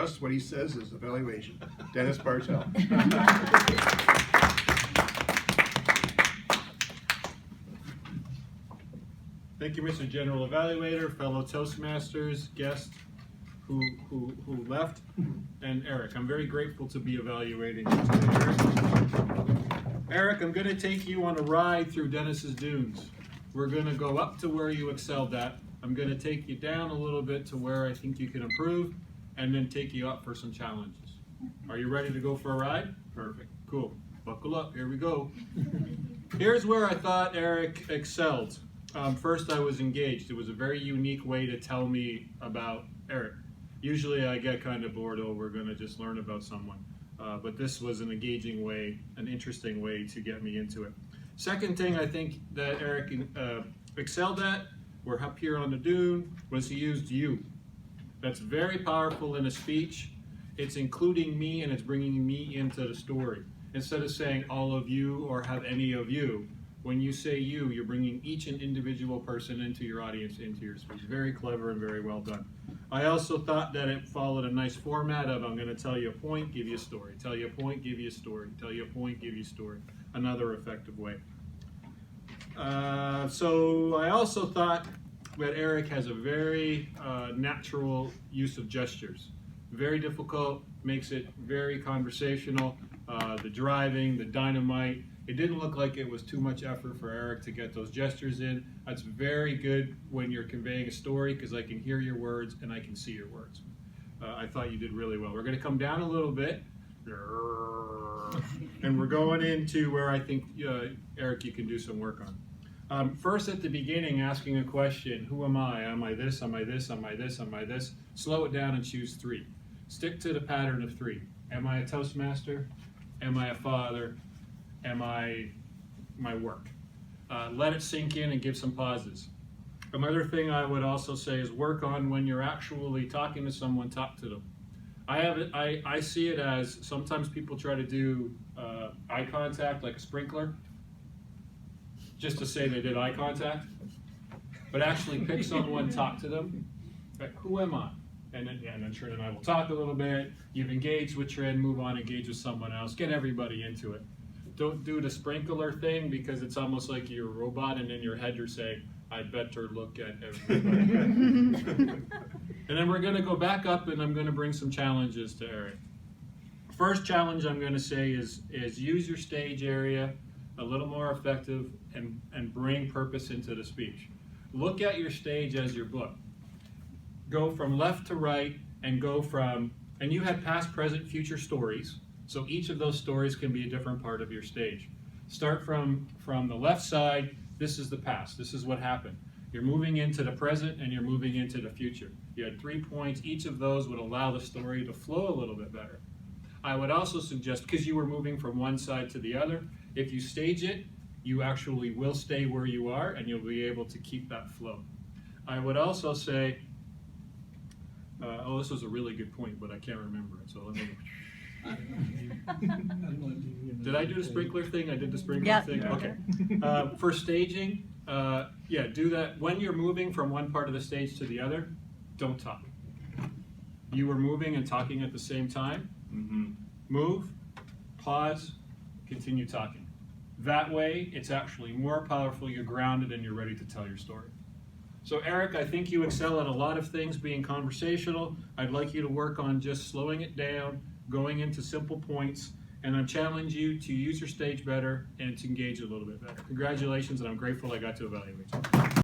trust what he says is evaluation. Dennis Bartel. Thank you, Mr. General Evaluator, fellow Toastmasters, guest who left, and Eric. I'm very grateful to be evaluating you today, Eric, I'm going to take you on a ride through Dennis's Dunes. We're going to go up to where you excelled at. I'm going to take you down a little bit to where I think you can improve, and then take you up for some challenges. Are you ready to go for a ride? Perfect. Cool. Buckle up. Here we go. Here's where I thought Eric excelled. First, I was engaged. It was a very unique way to tell me about Eric. Usually I get kind of bored, oh, we're going to just learn about someone. But this was an engaging way, an interesting way to get me into it. Second thing I think that Eric excelled at, we're up here on the dune, was he used you. That's very powerful in a speech. It's including me and it's bringing me into the story. Instead of saying all of you or have any of you, when you say you, you're bringing each and individual person into your audience, into your speech. Very clever and very well done. I also thought that it followed a nice format of I'm going to tell you a point, give you a story. Tell you a point, give you a story. Tell you a point, give you a story. Another effective way. So I also thought that Eric has a very natural use of gestures. Very difficult, makes it very conversational. The driving, the dynamite. It didn't look like it was too much effort for Eric to get those gestures in. That's very good when you're conveying a story because I can hear your words and I can see your words. I thought you did really well. We're going to come down a little bit. And we're going into where I think, Eric, you can do some work on. First at the beginning, asking a question, who am I? Am I this? Am I this? Am I this? Am I this? Slow it down and choose three. Stick to the pattern of three. Am I a Toastmaster? Am I a father? Am I my work? Let it sink in and give some pauses. Another thing I would also say is work on when you're actually talking to someone, talk to them. I see it as sometimes people try to do eye contact like a sprinkler, just to say they did eye contact, but actually pick someone, talk to them. Like, who am I? And then Trin and I will talk a little bit. You've engaged with Trin, move on, engage with someone else, get everybody into it. Don't do the sprinkler thing because it's almost like you're a robot and in your head you're saying, I better look at everybody. And then we're going to go back up and I'm going to bring some challenges to Eric. First challenge I'm going to say is use your stage area a little more effective and bring purpose into the speech. Look at your stage as your book. Go from left to right and and you have past, present, future stories. So each of those stories can be a different part of your stage. Start from the left side. This is the past. This is what happened. You're moving into the present and you're moving into the future. You had 3 points. Each of those would allow the story to flow a little bit better. I would also suggest, because you were moving from one side to the other, if you stage it, you actually will stay where you are and you'll be able to keep that flow. I would also say, this was a really good point, but I can't remember it, so let me... Did I do the sprinkler thing? I did the sprinkler thing? Yeah. Okay. For staging, do that. When you're moving from one part of the stage to the other, don't talk. You were moving and talking at the same time. Move, pause, continue talking. That way, it's actually more powerful, you're grounded, and you're ready to tell your story. So Eric, I think you excel at a lot of things being conversational. I'd like you to work on just slowing it down, going into simple points, and I challenge you to use your stage better and to engage a little bit better. Congratulations, and I'm grateful I got to evaluate you.